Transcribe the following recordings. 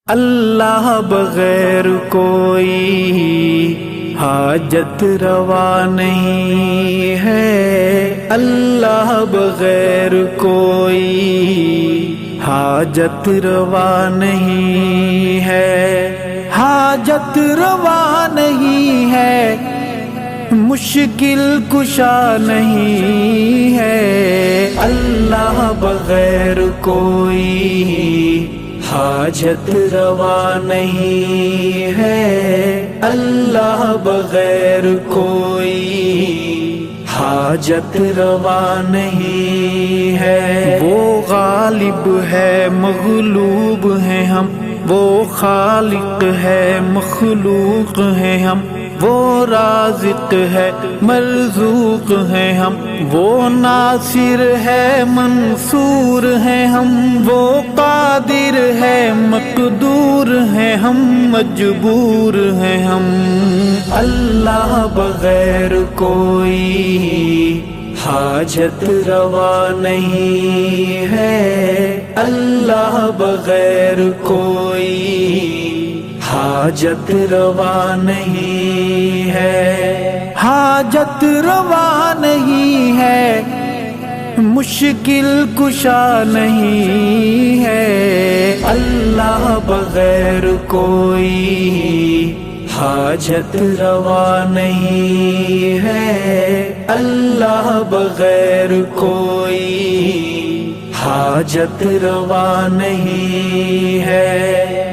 اللہ بغیر کوئی حاجت روا نہیں ہے، اللہ بغیر کوئی حاجت روا نہیں ہے، حاجت روا نہیں ہے، مشکل کشا نہیں ہے، اللہ بغیر کوئی حاجت روا نہیں ہے، اللہ بغیر کوئی حاجت روا نہیں ہے۔ وہ غالب ہے مغلوب ہیں ہم، وہ خالق ہے مخلوق ہیں ہم، وہ رازق ہے مرزوق ہیں ہم، وہ ناصر ہے منصور ہیں ہم، وہ قادر ہے مقدور ہیں ہم، مجبور ہیں ہم۔ اللہ بغیر کوئی حاجت روا نہیں ہے، اللہ بغیر کوئی حاجت روا نہیں ہے، حاجت روا نہیں ہے، مشکل کشا نہیں ہے، اللہ بغیر کوئی حاجت روا نہیں ہے، اللہ بغیر کوئی حاجت روا نہیں ہے۔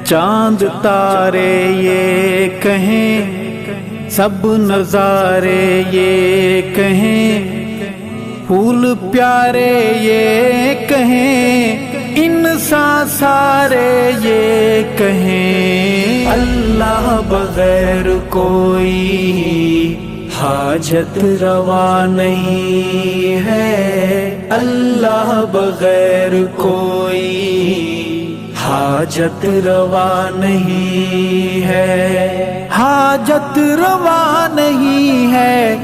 چاند تارے یہ کہیں، سب نظارے یہ کہیں، پھول پیارے یہ کہیں، انسان سارے یہ کہیں، اللہ بغیر کوئی حاجت روا نہیں ہے، اللہ بغیر کوئی حاجت روا نہیں ہے، حاجت روا نہیں ہے،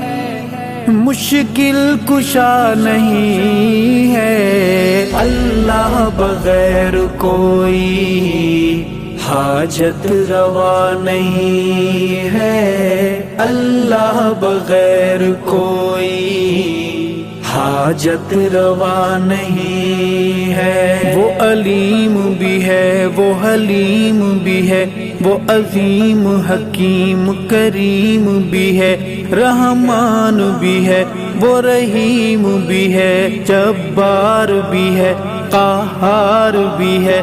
مشکل کشا نہیں ہے، اللہ بغیر کوئی حاجت روا نہیں ہے، اللہ بغیر کوئی حاجت روا نہیں ہے۔ وہ علیم بھی ہے، وہ حلیم بھی ہے، وہ عظیم حکیم کریم بھی ہے، رحمان بھی ہے، وہ رحیم بھی ہے، جبار بھی ہے، قہار بھی ہے،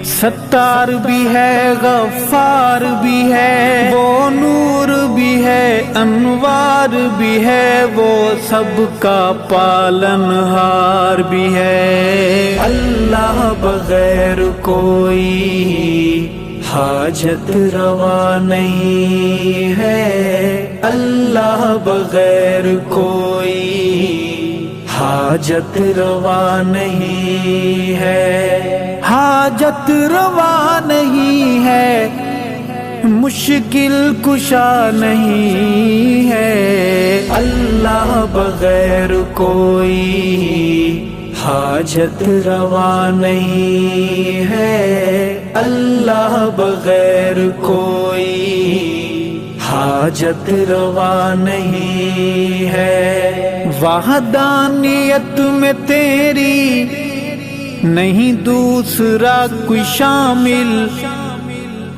ستار بھی ہے، غفار بھی ہے، وہ نور بھی ہے، انوار بھی ہے، وہ سب کا پالن ہار بھی ہے۔ اللہ بغیر کوئی حاجت روا نہیں ہے، اللہ بغیر کوئی حاجت روا نہیں ہے، حاجت روا نہیں ہے، مشکل کشا نہیں ہے، اللہ بغیر کوئی حاجت روا نہیں ہے، اللہ بغیر کوئی حاجت روا نہیں ہے۔ وحدانیت میں تیری نہیں دوسرا کوئی شامل،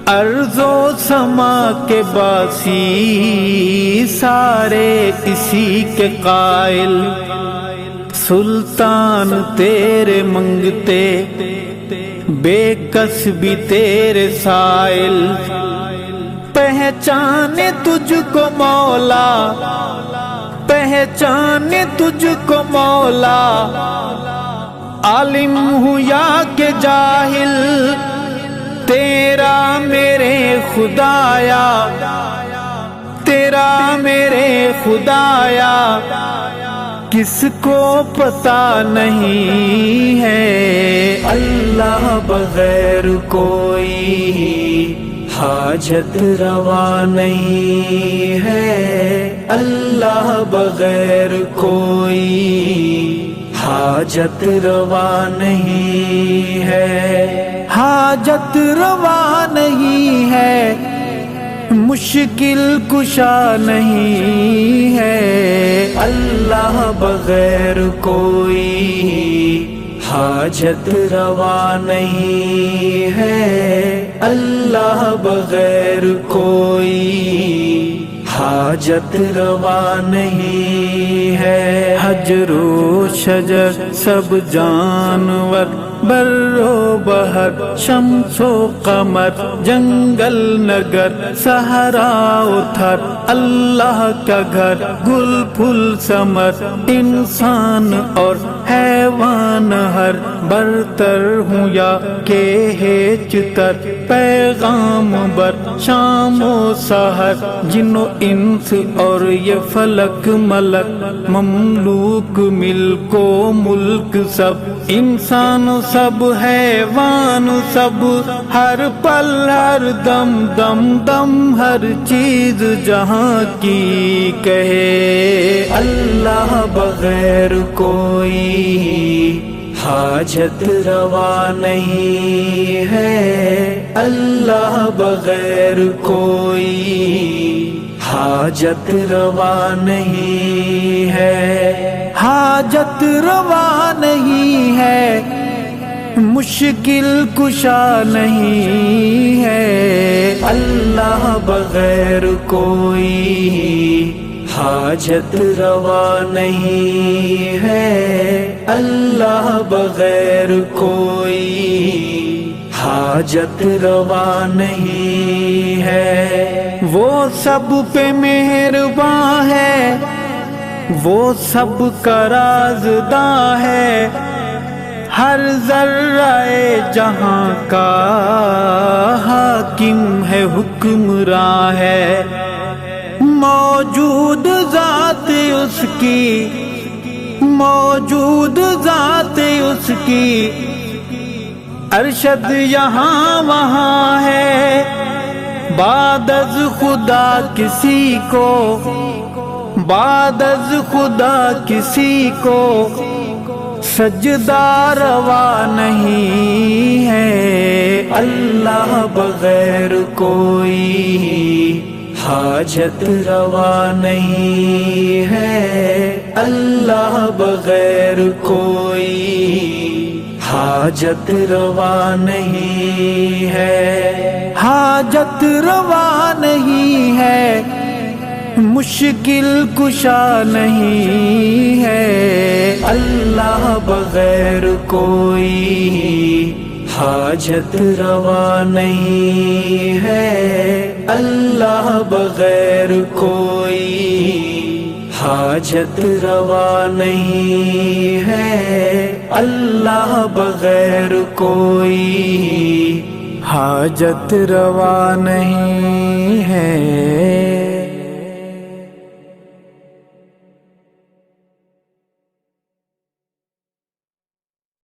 ارض و سما کے باسی سارے اسی کے قائل، سلطان تیرے منگتے بے کس بھی تیرے سائل، پہچانے تجھ کو مولا، پہچانے تجھ کو مولا، عالم ہوں یا کہ جاہل، تیرا میرے خدایا، تیرا میرے خدایا، کس کو پتہ نہیں ہے، اللہ بغیر کوئی حاجت روا نہیں ہے، اللہ بغیر کوئی حاجت روا نہیں ہے۔ حاجت روا نہیں ہے، مشکل کشا نہیں ہے، اللہ بغیر کوئی حاجت روا نہیں ہے، اللہ بغیر کوئی حاجت روا نہیں ہے۔ حجر و شجر سب جانور، بر و بحر، شمس و قمر، جنگل نگر، صحرا و تھر، اللہ کا گھر، گل پھل ثمر، انسان اور حیوان ہر، برتر ہوں یا کہ ہیچتر، پیغام بر شام و سحر، جن و انس اور یہ فلک ملک، مملوک ملک و ملک سب، انسان سب حیوان سب، ہر پل ہر دم دم دم ہر چیز جہاں کی کہے، اللہ بغیر کوئی حاجت روا نہیں ہے، اللہ بغیر کوئی حاجت روا نہیں ہے، حاجت روا نہیں ہے، مشکل کشا نہیں ہے، اللہ بغیر کوئی حاجت روا نہیں ہے، اللہ بغیر کوئی حاجت روا نہیں ہے۔ وہ سب پہ مہرباں ہے، وہ سب کا رازداں ہے، ہر ذرہ جہاں کا حاکم ہے، حکمراں ہے، موجود ذات اس کی، موجود ذات اس کی، ارشد یہاں وہاں ہے، بعد از خدا کسی کو، بعد از خدا کسی کو سجدہ روا نہیں ہے، اللہ بغیر کوئی حاجت روا نہیں ہے، اللہ بغیر کوئی حاجت روا نہیں ہے، حاجت روا نہیں ہے، مشکل کشا نہیں ہے، اللہ بغیر کوئی حاجت روا نہیں ہے، اللہ بغیر کوئی حاجت روا نہیں ہے، اللہ بغیر کوئی حاجت روا نہیں ہے۔